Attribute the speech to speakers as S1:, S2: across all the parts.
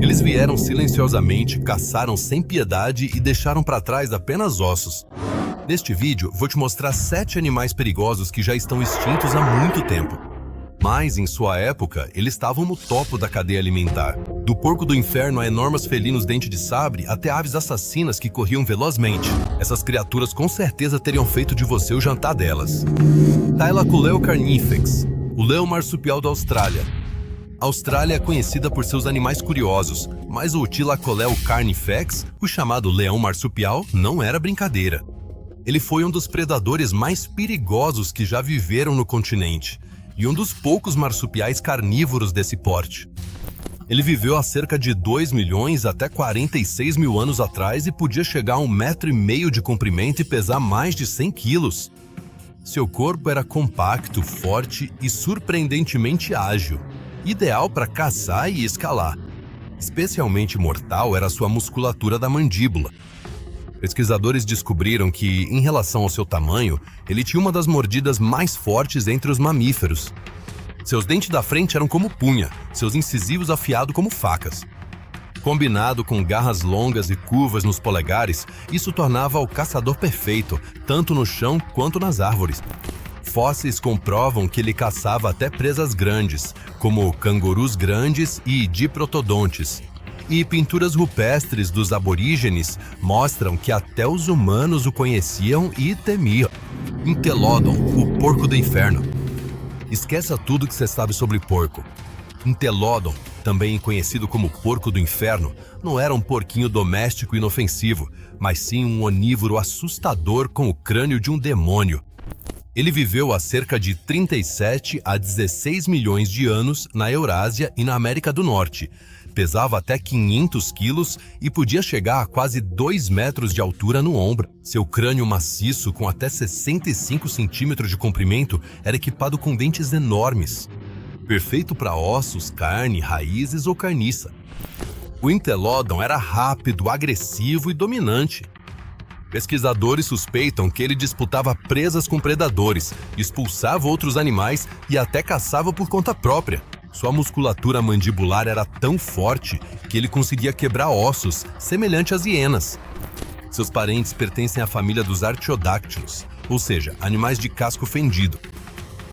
S1: Eles vieram silenciosamente, caçaram sem piedade e deixaram para trás apenas ossos. Neste vídeo, vou te mostrar 7 animais perigosos que já estão extintos há muito tempo. Mas, em sua época, eles estavam no topo da cadeia alimentar. Do porco do inferno a enormes felinos dente de sabre até aves assassinas que corriam velozmente. Essas criaturas com certeza teriam feito de você o jantar delas. Thylacoleo carnifex, o leão marsupial da Austrália. A Austrália é conhecida por seus animais curiosos, mas o Thylacoleo carnifex, o chamado leão marsupial, não era brincadeira. Ele foi um dos predadores mais perigosos que já viveram no continente e um dos poucos marsupiais carnívoros desse porte. Ele viveu há cerca de 2 milhões até 46 mil anos atrás e podia chegar a 1,5 metro de comprimento e pesar mais de 100 quilos. Seu corpo era compacto, forte e surpreendentemente ágil, ideal para caçar e escalar. Especialmente mortal era sua musculatura da mandíbula. Pesquisadores descobriram que, em relação ao seu tamanho, ele tinha uma das mordidas mais fortes entre os mamíferos. Seus dentes da frente eram como punha, seus incisivos afiados como facas. Combinado com garras longas e curvas nos polegares, isso tornava o caçador perfeito, tanto no chão quanto nas árvores. Fósseis comprovam que ele caçava até presas grandes, como cangurus grandes e diprotodontes. E pinturas rupestres dos aborígenes mostram que até os humanos o conheciam e temiam. Entelodon, o porco do inferno. Esqueça tudo que você sabe sobre porco. Entelodon, também conhecido como porco do inferno, não era um porquinho doméstico inofensivo, mas sim um onívoro assustador com o crânio de um demônio. Ele viveu há cerca de 37 a 16 milhões de anos na Eurásia e na América do Norte. Pesava até 500 quilos e podia chegar a quase 2 metros de altura no ombro. Seu crânio maciço, com até 65 centímetros de comprimento, era equipado com dentes enormes. Perfeito para ossos, carne, raízes ou carniça. O Entelodon era rápido, agressivo e dominante. Pesquisadores suspeitam que ele disputava presas com predadores, expulsava outros animais e até caçava por conta própria. Sua musculatura mandibular era tão forte que ele conseguia quebrar ossos, semelhante às hienas. Seus parentes pertencem à família dos artiodáctilos, ou seja, animais de casco fendido.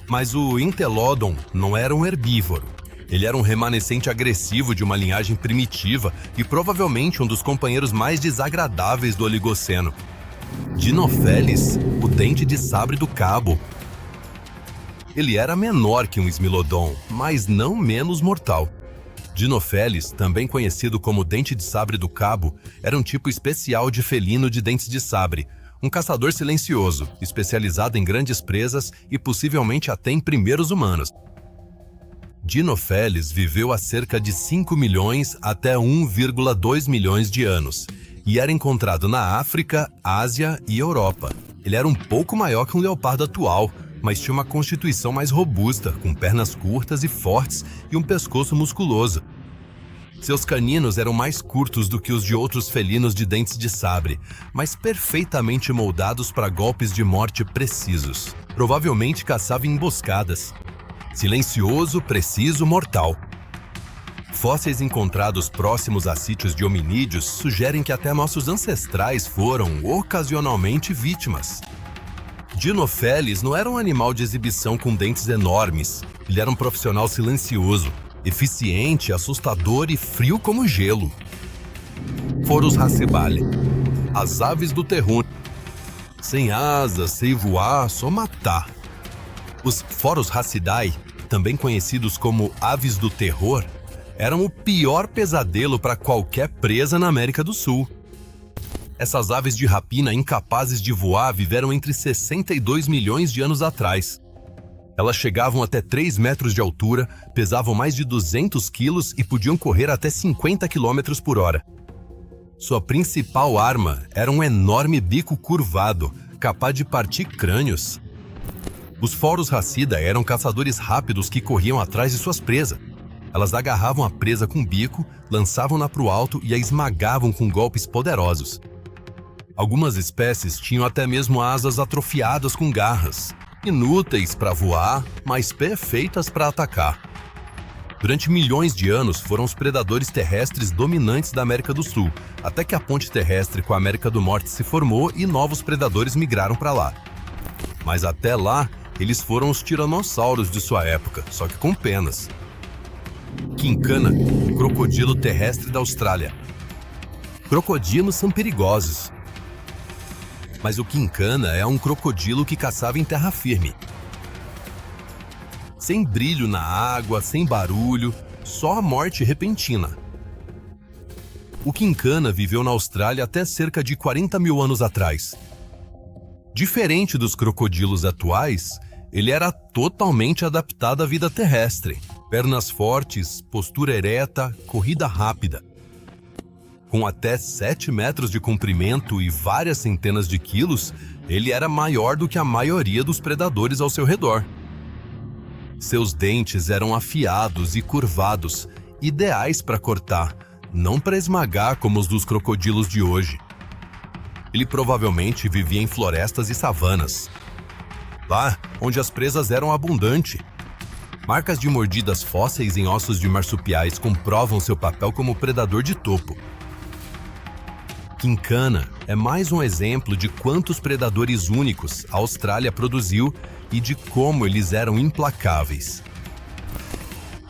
S1: Mas o Entelodon não era um herbívoro. Ele era um remanescente agressivo de uma linhagem primitiva e provavelmente um dos companheiros mais desagradáveis do Oligoceno. Dinopheles, o dente de sabre do cabo. Ele era menor que um Smilodon, mas não menos mortal. Dinopheles, também conhecido como dente de sabre do cabo, era um tipo especial de felino de dentes de sabre, um caçador silencioso, especializado em grandes presas e possivelmente até em primeiros humanos. Dinopheles viveu há cerca de 5 milhões até 1,2 milhões de anos e era encontrado na África, Ásia e Europa. Ele era um pouco maior que um leopardo atual, mas tinha uma constituição mais robusta, com pernas curtas e fortes e um pescoço musculoso. Seus caninos eram mais curtos do que os de outros felinos de dentes de sabre, mas perfeitamente moldados para golpes de morte precisos. Provavelmente caçava em emboscadas. Silencioso, preciso, mortal. Fósseis encontrados próximos a sítios de hominídeos sugerem que até nossos ancestrais foram, ocasionalmente, vítimas. Dinopheles não era um animal de exibição com dentes enormes. Ele era um profissional silencioso, eficiente, assustador e frio como gelo. Phorus racebale, as aves do terror. Sem asas, sem voar, só matar. Os Phorus racidae, também conhecidos como aves do terror, eram o pior pesadelo para qualquer presa na América do Sul. Essas aves de rapina incapazes de voar viveram entre 62 milhões de anos atrás. Elas chegavam até 3 metros de altura, pesavam mais de 200 quilos e podiam correr até 50 quilômetros por hora. Sua principal arma era um enorme bico curvado, capaz de partir crânios. Os Phorus racidae eram caçadores rápidos que corriam atrás de suas presas. Elas agarravam a presa com o bico, lançavam-na para o alto e a esmagavam com golpes poderosos. Algumas espécies tinham até mesmo asas atrofiadas com garras, inúteis para voar, mas perfeitas para atacar. Durante milhões de anos, foram os predadores terrestres dominantes da América do Sul, até que a ponte terrestre com a América do Norte se formou e novos predadores migraram para lá. Mas até lá, eles foram os tiranossauros de sua época, só que com penas. Quincana, crocodilo terrestre da Austrália. Crocodilos são perigosos. Mas o quincana é um crocodilo que caçava em terra firme. Sem brilho na água, sem barulho, só a morte repentina. O quincana viveu na Austrália até cerca de 40 mil anos atrás. Diferente dos crocodilos atuais, ele era totalmente adaptado à vida terrestre. Pernas fortes, postura ereta, corrida rápida. Com até 7 metros de comprimento e várias centenas de quilos, ele era maior do que a maioria dos predadores ao seu redor. Seus dentes eram afiados e curvados, ideais para cortar, não para esmagar como os dos crocodilos de hoje. Ele provavelmente vivia em florestas e savanas, lá onde as presas eram abundantes. Marcas de mordidas fósseis em ossos de marsupiais comprovam seu papel como predador de topo. Quincana é mais um exemplo de quantos predadores únicos a Austrália produziu e de como eles eram implacáveis.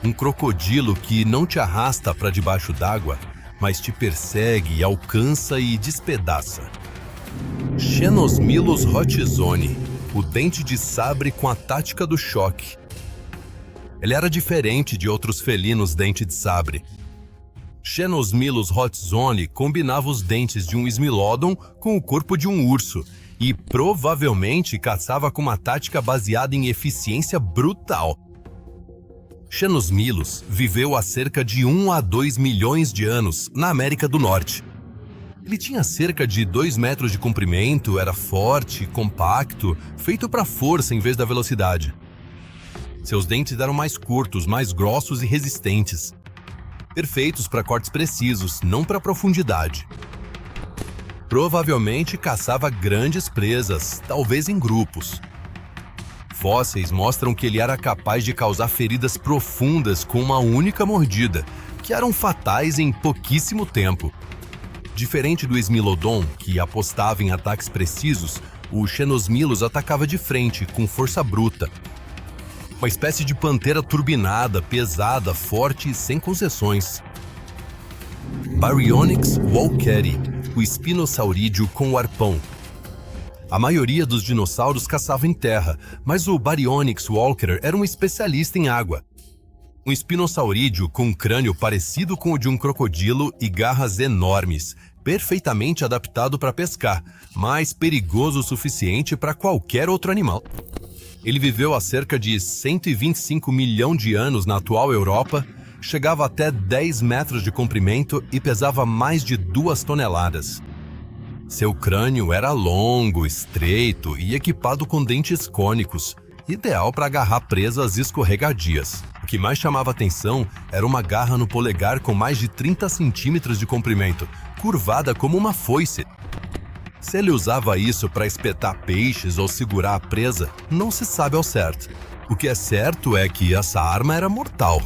S1: Um crocodilo que não te arrasta para debaixo d'água, mas te persegue, alcança e despedaça. Xenosmilus hotzoni, o dente de sabre com a tática do choque. Ele era diferente de outros felinos dente de sabre. Xenosmilus hotzoni combinava os dentes de um Smilodon com o corpo de um urso e provavelmente caçava com uma tática baseada em eficiência brutal. Xenosmilus viveu há cerca de 1 a 2 milhões de anos na América do Norte. Ele tinha cerca de 2 metros de comprimento, era forte, compacto, feito para força em vez da velocidade. Seus dentes eram mais curtos, mais grossos e resistentes. Perfeitos para cortes precisos, não para profundidade. Provavelmente caçava grandes presas, talvez em grupos. Fósseis mostram que ele era capaz de causar feridas profundas com uma única mordida, que eram fatais em pouquíssimo tempo. Diferente do Smilodon, que apostava em ataques precisos, o Xenosmilus atacava de frente, com força bruta. Uma espécie de pantera turbinada, pesada, forte e sem concessões. Baryonyx walkeri, o espinosaurídeo com o arpão. A maioria dos dinossauros caçava em terra, mas o Baryonyx walker era um especialista em água. Um espinosaurídeo com um crânio parecido com o de um crocodilo e garras enormes, perfeitamente adaptado para pescar, mas perigoso o suficiente para qualquer outro animal. Ele viveu há cerca de 125 milhões de anos na atual Europa, chegava até 10 metros de comprimento e pesava mais de 2 toneladas. Seu crânio era longo, estreito e equipado com dentes cônicos, ideal para agarrar presas escorregadias. O que mais chamava atenção era uma garra no polegar com mais de 30 centímetros de comprimento, curvada como uma foice. Se ele usava isso para espetar peixes ou segurar a presa, não se sabe ao certo. O que é certo é que essa arma era mortal.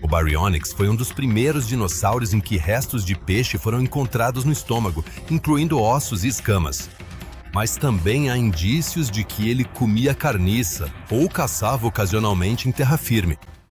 S1: O Baryonyx foi um dos primeiros dinossauros em que restos de peixe foram encontrados no estômago, incluindo ossos e escamas. Mas também há indícios de que ele comia carniça ou caçava ocasionalmente em terra firme.